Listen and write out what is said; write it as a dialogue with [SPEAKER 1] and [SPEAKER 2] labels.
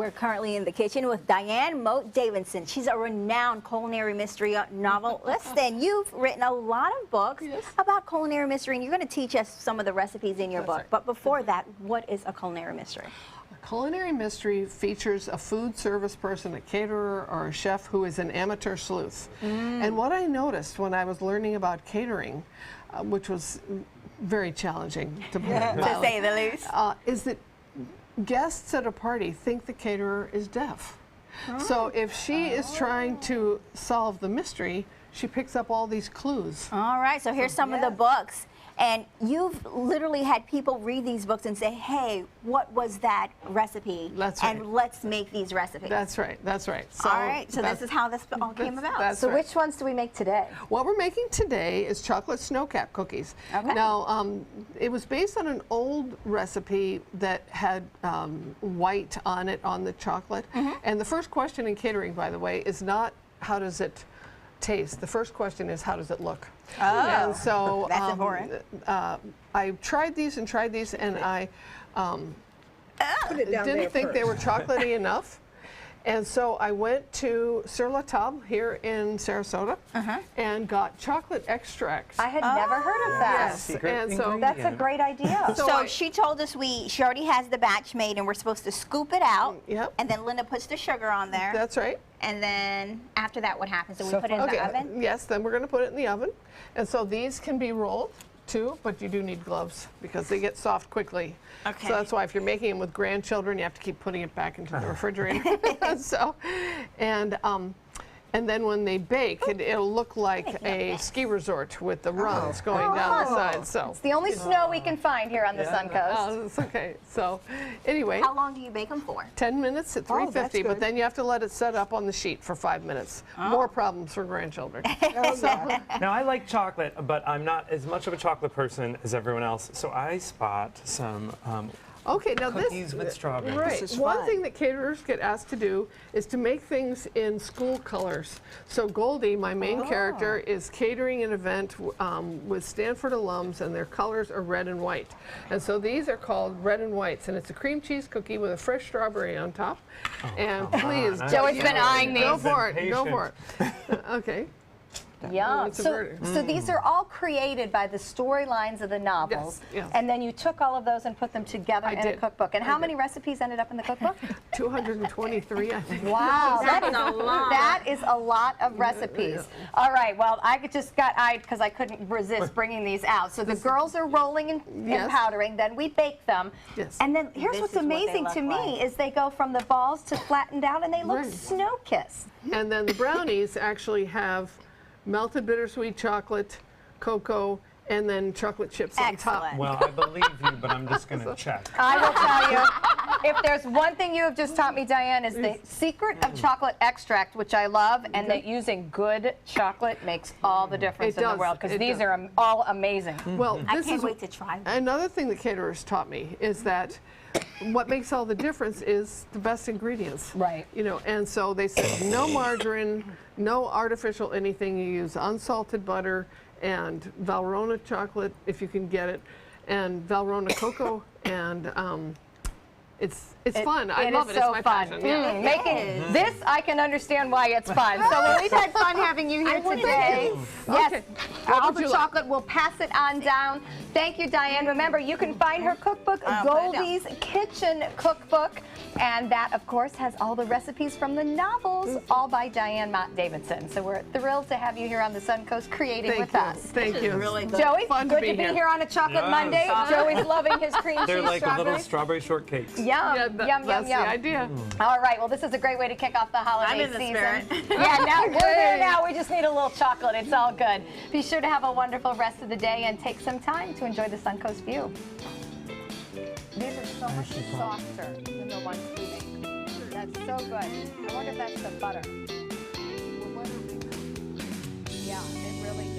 [SPEAKER 1] We're currently in the kitchen with Diane Mote Davidson. She's a renowned culinary mystery novelist, and you've written a lot of books about culinary mystery, and you're going to teach us some of the recipes in your book.
[SPEAKER 2] Right.
[SPEAKER 1] But before that, what is a culinary mystery?
[SPEAKER 2] A culinary mystery features a food service person, a caterer, or a chef who is an amateur sleuth. And what I noticed when I was learning about catering, which was very challenging to put it
[SPEAKER 1] To say the least.
[SPEAKER 2] is that guests at a party think the caterer is deaf. So if she is trying to solve the mystery, she picks up all these clues.
[SPEAKER 1] All right, so here's some of the books. And you've literally had people read these books and say, hey, what was that recipe?
[SPEAKER 2] That's right.
[SPEAKER 1] And let's make these recipes.
[SPEAKER 2] That's right, that's right. So
[SPEAKER 1] all right, so this is how this all came about.
[SPEAKER 2] That's
[SPEAKER 3] So
[SPEAKER 2] right.
[SPEAKER 3] which ones do we make today?
[SPEAKER 2] What we're making today is chocolate snowcap cookies.
[SPEAKER 1] Okay.
[SPEAKER 2] Now, it was based on an old recipe that had white on it on the chocolate. And the first question in catering, by the way, is not how does it taste. The first question is how does it look?
[SPEAKER 1] Oh,
[SPEAKER 2] And so
[SPEAKER 1] that's important.
[SPEAKER 2] I tried these, and I didn't think they were chocolatey enough. And so I went to Sur La Table here in Sarasota and got chocolate extract.
[SPEAKER 3] I had never heard of that.
[SPEAKER 2] Yes,
[SPEAKER 4] Secret
[SPEAKER 2] and so
[SPEAKER 3] That's a great idea.
[SPEAKER 1] So she told us she already has the batch made, and we're supposed to scoop it out.
[SPEAKER 2] Yep.
[SPEAKER 1] And then Linda puts the sugar on there.
[SPEAKER 2] That's right.
[SPEAKER 1] And then after that, what happens? So we
[SPEAKER 4] So
[SPEAKER 1] put it in
[SPEAKER 2] Okay.
[SPEAKER 1] the oven?
[SPEAKER 2] Yes, then we're going to put it in the oven. And so these can be rolled too, but you do need gloves because they get soft quickly.
[SPEAKER 1] Okay.
[SPEAKER 2] So that's why if you're making them with grandchildren, you have to keep putting it back into the refrigerator. So, and then when they bake, it'll look like a ski resort with the runs going down the side. So
[SPEAKER 3] It's the only snow we can find here on the Suncoast.
[SPEAKER 2] it's okay. So anyway,
[SPEAKER 1] How long do you bake them for?
[SPEAKER 2] 10 minutes at 350, but then you have to let it set up on the sheet for 5 minutes. More problems for grandchildren.
[SPEAKER 4] Now, I like chocolate, but I'm not as much of a chocolate person as everyone else. So I spot some
[SPEAKER 2] Okay, now
[SPEAKER 4] cookies with strawberries.
[SPEAKER 2] Right.
[SPEAKER 1] This is
[SPEAKER 2] One
[SPEAKER 1] fun.
[SPEAKER 2] thing that caterers get asked to do is to make things in school colors. So Goldie, my main character, is catering an event with Stanford alums, and their colors are red and white. And so these are called red and whites, and it's a cream cheese cookie with a fresh strawberry on top. And please,
[SPEAKER 4] on.
[SPEAKER 3] Joey's been eyeing
[SPEAKER 2] go
[SPEAKER 3] these.
[SPEAKER 2] for it.
[SPEAKER 4] Been
[SPEAKER 2] Go for it. Okay.
[SPEAKER 3] Yum.
[SPEAKER 2] It's a
[SPEAKER 3] So,
[SPEAKER 2] verdict.
[SPEAKER 3] so these are all created by the storylines of the novels.
[SPEAKER 2] Yes, yes.
[SPEAKER 3] And then you took all of those and put them together
[SPEAKER 2] I
[SPEAKER 3] in a
[SPEAKER 2] did.
[SPEAKER 3] cookbook. And
[SPEAKER 2] I
[SPEAKER 3] how
[SPEAKER 2] did.
[SPEAKER 3] many recipes ended up in the cookbook?
[SPEAKER 2] 223, I think.
[SPEAKER 3] Wow,
[SPEAKER 1] That's a lot.
[SPEAKER 3] That is a lot of recipes. All right, well, I just got eyed because I couldn't resist bringing these out. So the girls are rolling and
[SPEAKER 2] Yes.
[SPEAKER 3] powdering, then we bake them.
[SPEAKER 2] Yes.
[SPEAKER 3] And then here's
[SPEAKER 1] This
[SPEAKER 3] what's
[SPEAKER 1] is what they
[SPEAKER 3] amazing
[SPEAKER 1] look
[SPEAKER 3] to me
[SPEAKER 1] like.
[SPEAKER 3] is they go from the balls to flattened out, and they look
[SPEAKER 2] Right.
[SPEAKER 3] snow-kissed.
[SPEAKER 2] And then the brownies actually have melted bittersweet chocolate, cocoa, and then chocolate chips on top.
[SPEAKER 1] Excellent.
[SPEAKER 4] Well, I believe you, but I'm just going to check.
[SPEAKER 3] I will tell you, if there's one thing you have just taught me, Diane, is the secret of chocolate extract, which I love, and that using good chocolate makes all the difference
[SPEAKER 2] It
[SPEAKER 3] in the
[SPEAKER 2] does,
[SPEAKER 3] world, because
[SPEAKER 2] it
[SPEAKER 3] these
[SPEAKER 2] does.
[SPEAKER 3] are all amazing.
[SPEAKER 2] Well,
[SPEAKER 1] I
[SPEAKER 2] this
[SPEAKER 1] can't
[SPEAKER 2] is
[SPEAKER 1] wait to try them.
[SPEAKER 2] another thing that caterers taught me is that what makes all the difference is the best ingredients.
[SPEAKER 3] Right.
[SPEAKER 2] You know, and so they said no margarine, no artificial anything. You use unsalted butter and Valrhona chocolate if you can get it, and Valrhona cocoa, and it's fun. I love it.
[SPEAKER 3] Is so
[SPEAKER 2] It's my
[SPEAKER 3] fun.
[SPEAKER 2] passion. Yeah.
[SPEAKER 3] Making this, I can understand why it's fun. So well, we've had fun having you here today. Yes,
[SPEAKER 2] Okay.
[SPEAKER 3] all
[SPEAKER 2] What would
[SPEAKER 3] the
[SPEAKER 2] you like?
[SPEAKER 3] chocolate. We'll pass it on down. Thank you, Diane. Remember, you can find her cookbook,
[SPEAKER 1] put it down.
[SPEAKER 3] Goldie's Kitchen Cookbook, and that, of course, has all the recipes from the novels, all by Diane Mote Davidson. So we're thrilled to have you here on the Suncoast creating
[SPEAKER 2] Thank
[SPEAKER 3] with
[SPEAKER 2] you.
[SPEAKER 3] us.
[SPEAKER 2] Thank you.
[SPEAKER 1] really good.
[SPEAKER 3] Joey,
[SPEAKER 2] Fun
[SPEAKER 3] good to be here on a Chocolate
[SPEAKER 4] Yes.
[SPEAKER 3] Monday. Joey's loving his cream
[SPEAKER 4] They're
[SPEAKER 3] cheese
[SPEAKER 4] like little
[SPEAKER 3] strawberries.
[SPEAKER 4] strawberry shortcakes.
[SPEAKER 3] Yum,
[SPEAKER 2] Yeah,
[SPEAKER 3] yum,
[SPEAKER 2] that's
[SPEAKER 3] yum,
[SPEAKER 2] the
[SPEAKER 3] yum.
[SPEAKER 2] idea.
[SPEAKER 3] All right, well, this is a great way to kick off the holiday
[SPEAKER 1] I'm in the
[SPEAKER 3] season.
[SPEAKER 1] spirit.
[SPEAKER 3] Yeah, now we're there now. We just need a little chocolate. It's all good. Be sure to have a wonderful rest of the day and take some time to enjoy the Suncoast view. These are so much softer than the ones we make. That's so good. I wonder if that's the butter.